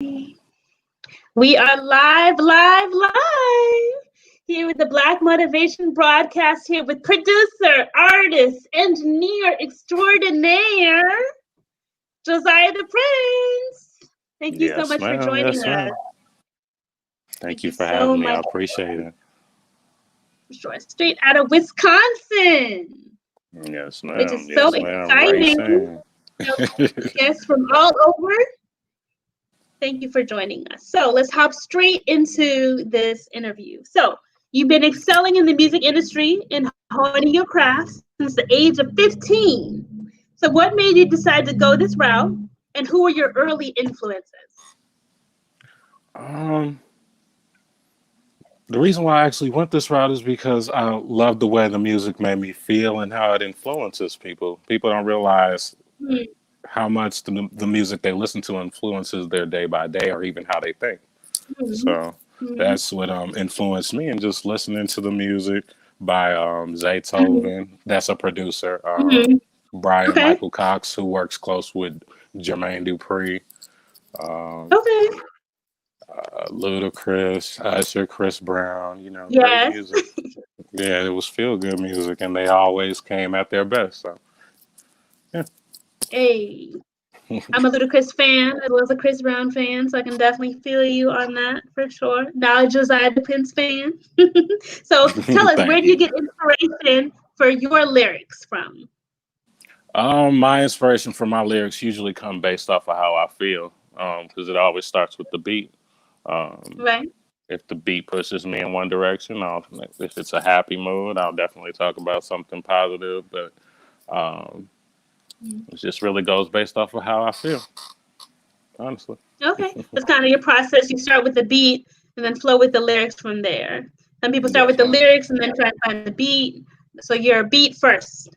We are live here with the Black Motivation Broadcast here with producer, artist, engineer extraordinaire, Josiah Tha Prince. Thank you so Yes, much for ma'am. joining Yes, us. ma'am. Thank you for having me. I appreciate it. Sure. Straight out of Wisconsin. Yes, ma'am. Which is so Yes, ma'am. exciting. Guests from all over. Thank you for joining us. So let's hop straight into this interview. So you've been excelling in the music industry and honing your craft since the age of 15. So what made you decide to go this route, and who were your early influences? The reason why I actually went this route is because I love the way the music made me feel and how it influences people. People don't realize how much the music they listen to influences their day by day or even how they think. So that's what influenced me, and just listening to the music by Zaytoven. That's a producer. Brian Okay. Michael Cox, who works close with Jermaine Dupri. Okay. Ludacris, Usher, Chris Brown, great Yes. music. Yeah, it was feel good music, and they always came at their best. So, yeah. Hey. I'm a Ludacris fan as well as a Chris Brown fan, so I can definitely feel you on that for sure. Now a Josiah Tha Prince fan. So tell us, where Thank do you you. get inspiration for your lyrics from? My inspiration for my lyrics usually come based off of how I feel, because it always starts with the beat. Um, Right. if the beat pushes me in one direction, if it's a happy mood, I'll definitely talk about something positive. But um, it just really goes based off of how I feel, honestly. Okay. That's kind of your process. You start with the beat and then flow with the lyrics from there. Some people start with Yes, the ma'am. lyrics and then try to find the beat. So you're a beat first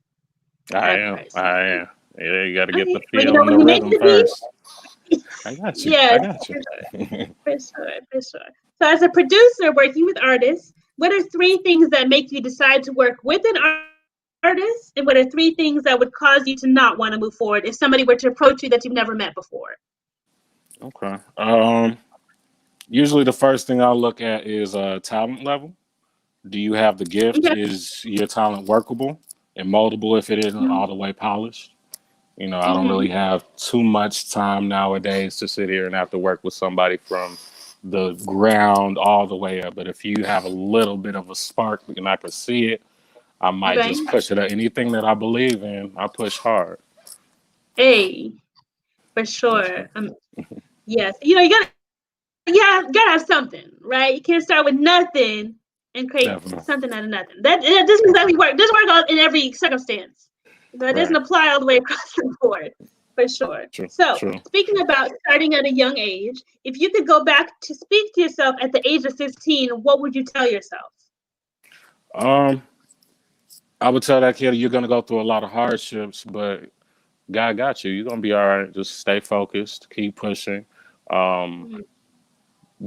I type am. person. I am. Yeah, you got to get Okay. the Well, feel and the when you make rhythm the beat, first. I got you. I yes, got you. for sure. For sure, for sure. So, as a producer working with artists, what are three things that make you decide to work with an artist? And what are three things that would cause you to not want to move forward if somebody were to approach you that you've never met before? Okay. Usually the first thing I'll look at is talent level. Do you have the gift? Okay. Is your talent workable and moldable if it isn't all the way polished? I don't really Mm-hmm. have too much time nowadays to sit here and have to work with somebody from the ground all the way up. But if you have a little bit of a spark and I can see it, I might Right. just push it. Anything that I believe in, I push hard. Hey, for Yes, sure. ma'am. Yes. You gotta have something, right? You can't start with nothing and create Definitely. something out of nothing. That doesn't exactly work. It doesn't work in every circumstance. That doesn't Right. apply all the way across the board, for sure. True. So, True. speaking about starting at a young age, if you could go back to speak to yourself at the age of 15, what would you tell yourself? Um, I would tell that kid you're gonna go through a lot of hardships, but God got you. You're gonna be all right. Just stay focused, keep pushing. Um, Mm.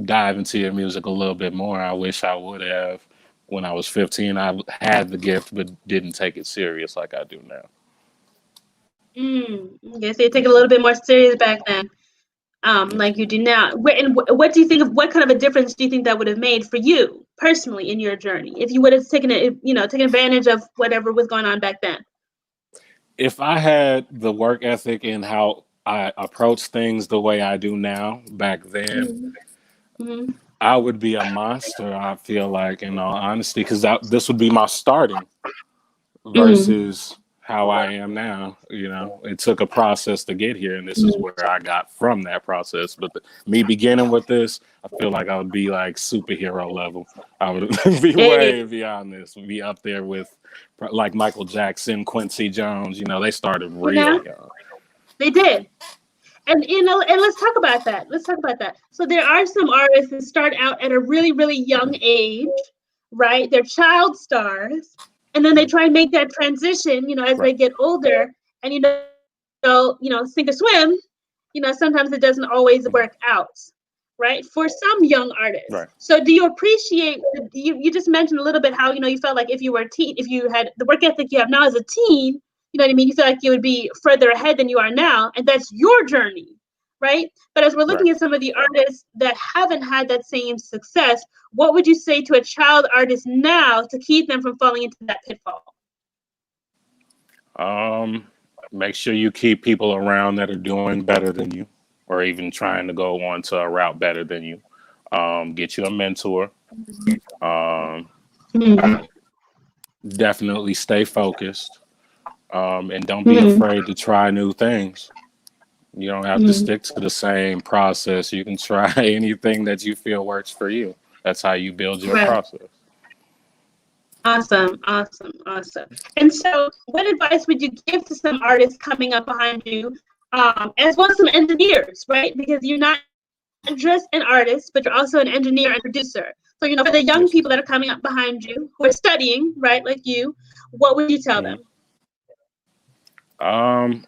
dive into your music a little bit more. I wish I would have when I was 15. I had the gift, but didn't take it serious like I do now. Okay, so you take it a Yes, little ma'am. bit more serious back then, Yes, like you ma'am. do now. What do you think of what kind of a difference do you think that would have made for you personally in your journey if you would have taken it, taken advantage of whatever was going on back then? If I had the work ethic and how I approach things the way I do now back then, Mm-hmm. Mm-hmm. I would be a monster. I feel like, in all honesty, because this would be my starting versus how I am now. It took a process to get here, and this is where I got from that process. But me beginning with this, I feel like I would be like superhero level. I would be Hey, way beyond this. Be up there with like Michael Jackson, Quincy Jones. They started yeah, real young. they did. And let's talk about that. Let's talk about that. So there are some artists that start out at a really, really young age, right? They're child stars, and then they try and make that transition, as Right, they get older, and sink or swim. Sometimes it doesn't always work out, right? For some young artists. right. So do you appreciate? You just mentioned a little bit how you felt like if you were a teen, if you had the work ethic you have now as a teen, you know what I mean? You feel like you would be further ahead than you are now, and that's your journey, right? But as we're Right. looking at some of the artists that haven't had that same success, what would you say to a child artist now to keep them from falling into that pitfall? Make sure you keep people around that are doing better than you, or even trying to go on to a route better than you. Get you a mentor. Um, Mm-hmm. Definitely stay focused. And don't be Mm-hmm. afraid to try new things. You don't have to stick to the same process. You can try anything that you feel works for you. That's how you build your Right. process. Awesome, awesome, awesome. And so, what advice would you give to some artists coming up behind you, as well as some engineers, right? Because you're not just an artist, but you're also an engineer and producer. So, for the young Yes. people that are coming up behind you who are studying, right, like you, what would you tell Mhm. them?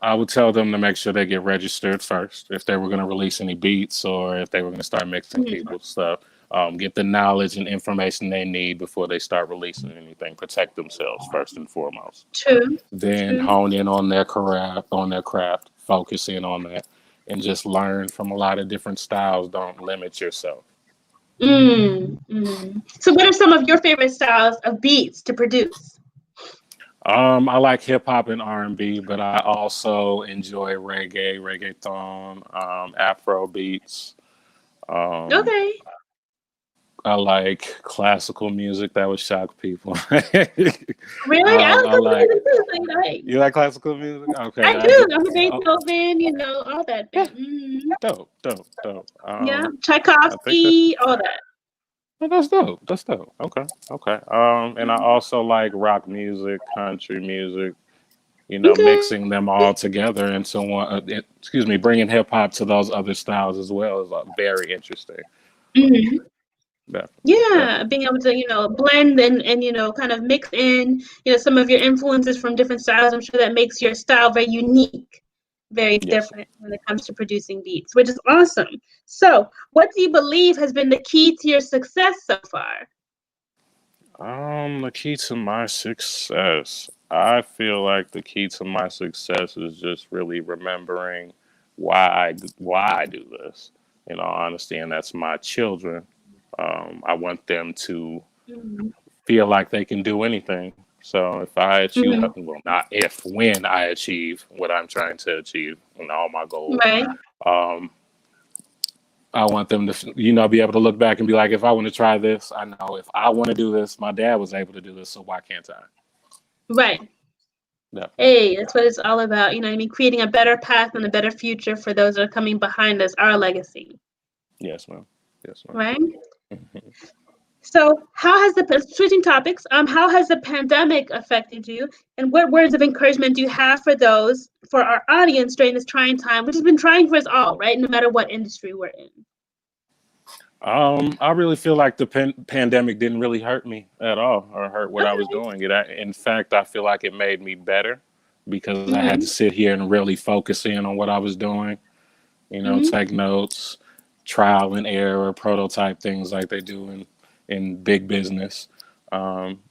I would tell them to make sure they get registered first if they were going to release any beats or if they were going to start mixing Mhm. people's stuff. Get the knowledge and information they need before they start releasing anything. Protect themselves first and foremost. True, Then true. hone in on their craft, focus in on that, and just learn from a lot of different styles. Don't limit yourself. So, what are some of your favorite styles of beats to produce? I like hip hop and R&B, but I also enjoy reggae, reggaeton, Afro beats. Um, Okay. I like classical music. That would shock people. Really? I like I classical like. music too. Like, You like classical music? Okay, I I do. just. I'm a Oh, Beethoven, all that. yeah, Mm-hmm. dope, dope, dope. Yeah, I think that's. Tchaikovsky, all that. Oh, that's dope. That's dope. Okay, okay. And I Mhm. also like rock music, country music. Okay. Mixing them all together into one. Excuse me, bringing hip hop to those other styles as well is very interesting. Mhm. Definitely, Yeah, definitely. being able to, blend and kind of mix in, some of your influences from different styles. I'm sure that makes your style very unique, very Yes. different when it comes to producing beats, which is awesome. So, what do you believe has been the key to your success so far? The key to my success. I feel like the key to my success is just really remembering why I do this. In all honesty, and that's my children. I want them to Mhm. feel like they can do anything. So if I achieve, Mhm. well, not if, when I achieve what I'm trying to achieve and all my goals, Right, um, I want them to, be able to look back and be like, if I want to try this, I know if I want to do this, my dad was able to do this, so why can't I? right. Definitely. Hey, that's what it's all about. What I mean, creating a better path and a better future for those that are coming behind us, our legacy, Yes, ma'am. Yes, ma'am. right? So, how has switching topics? How has the pandemic affected you, and what words of encouragement do you have for our audience during this trying time, which has been trying for us all, right? No matter what industry we're in. I really feel like the pandemic didn't really hurt me at all or hurt what I was Okay. doing. In fact, I feel like it made me better because I had to Mm-hmm. sit here and really focus in on what I was doing, Mm-hmm. take notes, trial and error, prototype things like they do in big business. Um,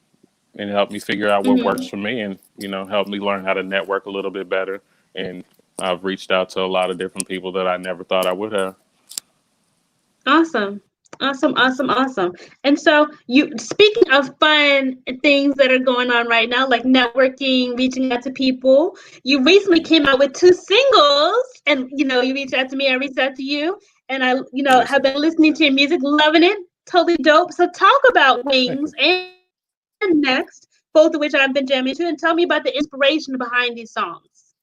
and it helped me figure out what works Mm-hmm. for me and, help me learn how to network a little bit better. And I've reached out to a lot of different people that I never thought I would have. Awesome. Awesome, awesome, awesome. And so you speaking of fun things that are going on right now, like networking, reaching out to people, you recently came out with two singles and you reached out to me, I reached out to you, and I, Yes, have ma'am. been listening to your music, loving it, totally dope. So talk about Wings and Next, both of which I've been jamming to, and tell me about the inspiration behind these songs.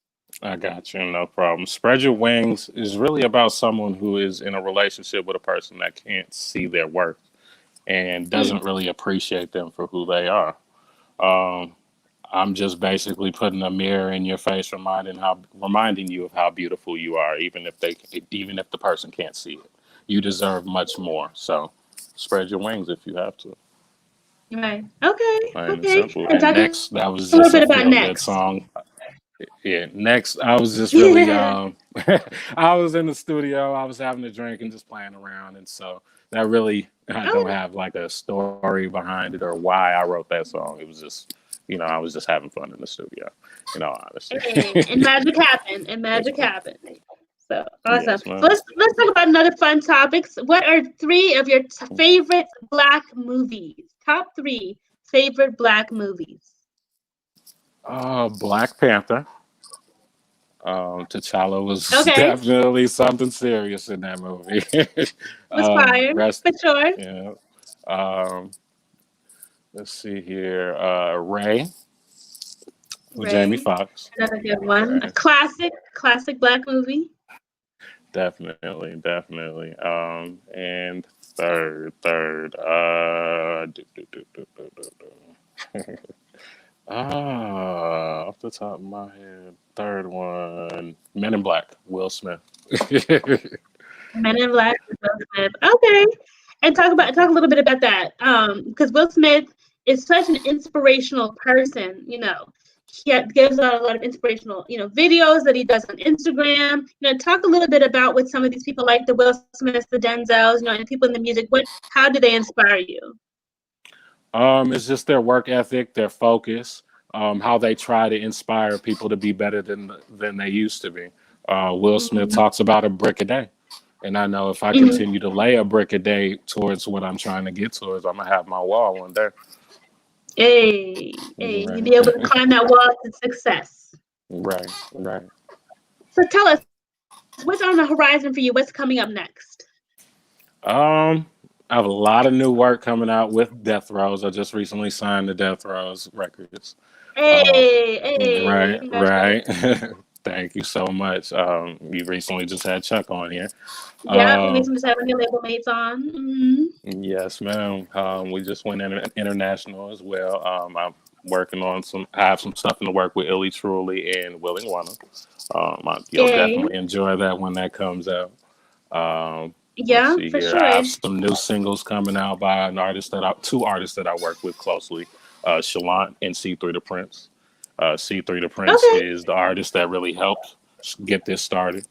I got you, no problem. Spread Your Wings is really about someone who is in a relationship with a person that can't see their worth and doesn't Mm, really appreciate them for who they are. Um, I'm just basically putting a mirror in your face, reminding you of how beautiful you are, even if the person can't see it. You deserve much more. So, spread your wings if you have to. right. Okay. Plain and Okay. simple. And And talk next, that was a little just a bit about feel good Next. song. Yeah, next, I was just really, Yeah. I was in the studio, I was having a drink and just playing around. And so that really, I don't Okay. have like a story behind it or why I wrote that song. It was just, I was just having fun in the studio, in all honesty. Hey, and magic happened. And Yes, magic ma'am. happened. So awesome. Yes, So ma'am. let's talk about another fun topics. What are three of your favorite Black movies? Top three favorite Black movies. Black Panther. T'Challa was Okay, definitely something serious in that movie. was fire Rest, for sure. yeah. Um, let's see here. Ray with Jamie Ray, Foxx. another good one. A Ray, classic Black movie. definitely, definitely. And third. Off the top of my head, third one, Men in Black, Will Smith. Men in Black with Will Smith. Okay. And talk a little bit about that. Because Will Smith is such an inspirational person, gives out a lot of inspirational, videos that he does on Instagram. Talk a little bit about with some of these people like the Will Smiths, the Denzels, and people in the music. How do they inspire you? It's just their work ethic, their focus, how they try to inspire people to be better than they used to be. Will Smith Mm-hmm. talks about a brick a day, and I know if I Mm-hmm. continue to lay a brick a day towards what I'm trying to get towards, I'm gonna have my wall one day. Hey, you be able to climb that wall to success. Right, right. So tell us, what's on the horizon for you? What's coming up next? I have a lot of new work coming out with Death Rows. I just recently signed the Death Rows records. Hey, Right, right. congratulations. Thank you so much. You recently just had Chuck on here. Yeah, we Um, just having your label mates on. Mm-hmm. yes, ma'am. We just went international as well. I'm working on I have some stuff in the work with Illy Truly and Willing Wanna. You'll Yay. definitely enjoy that when that comes out. Let's Yeah, see for here. I sure. have some new singles coming out by two artists that I work with closely, Shalant and C3 The Prince. C3 The Prince Okay. is the artist that really helped get this started.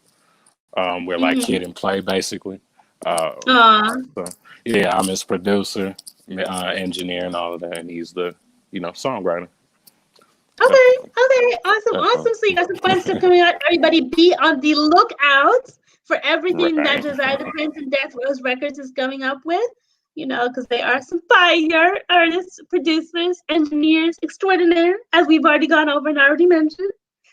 We're like Mm-hmm. kid and play basically. Aw. So yeah, I'm his producer, engineer, and all of that, and he's the songwriter. Okay. Definitely, Okay. Awesome. So you got some fun stuff coming out. Everybody be on the lookout for everything that right. Josiah Tha Prince and Death Rose Records is coming up with. Because they are some fire artists, producers, engineers extraordinaire, as we've already gone over and already mentioned.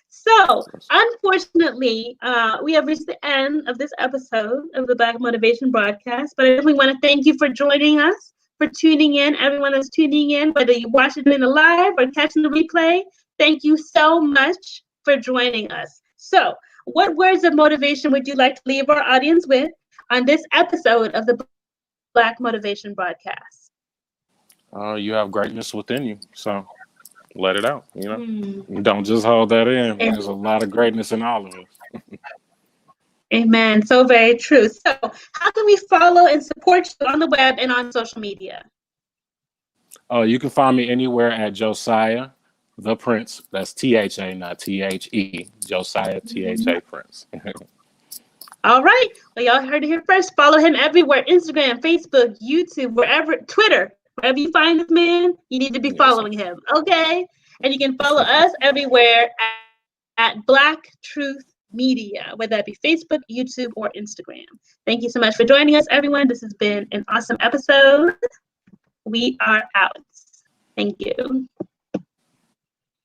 So, unfortunately, we have reached the end of this episode of the Black Motivation Broadcast, but I definitely want to thank you for joining us, for tuning in, everyone that's tuning in, whether you watch it in the live or catching the replay. Thank you so much for joining us. So, what words of motivation would you like to leave our audience with on this episode of the Black Motivation Broadcast? You have greatness within you, so let it out. Mm. Don't just hold that in. And There's a lot of greatness in all of us. amen. So very true. So, how can we follow and support you on the web and on social media? You can find me anywhere at Josiah Tha Prince. That's THA, not THE. Josiah THA Prince. All right. Well, y'all heard it here first. Follow him everywhere: Instagram, Facebook, YouTube, wherever, Twitter. Wherever you find this man, you need to be Yes. following him. Okay. And you can follow us everywhere at Black Truth Media, whether that be Facebook, YouTube, or Instagram. Thank you so much for joining us, everyone. This has been an awesome episode. We are out. Thank you.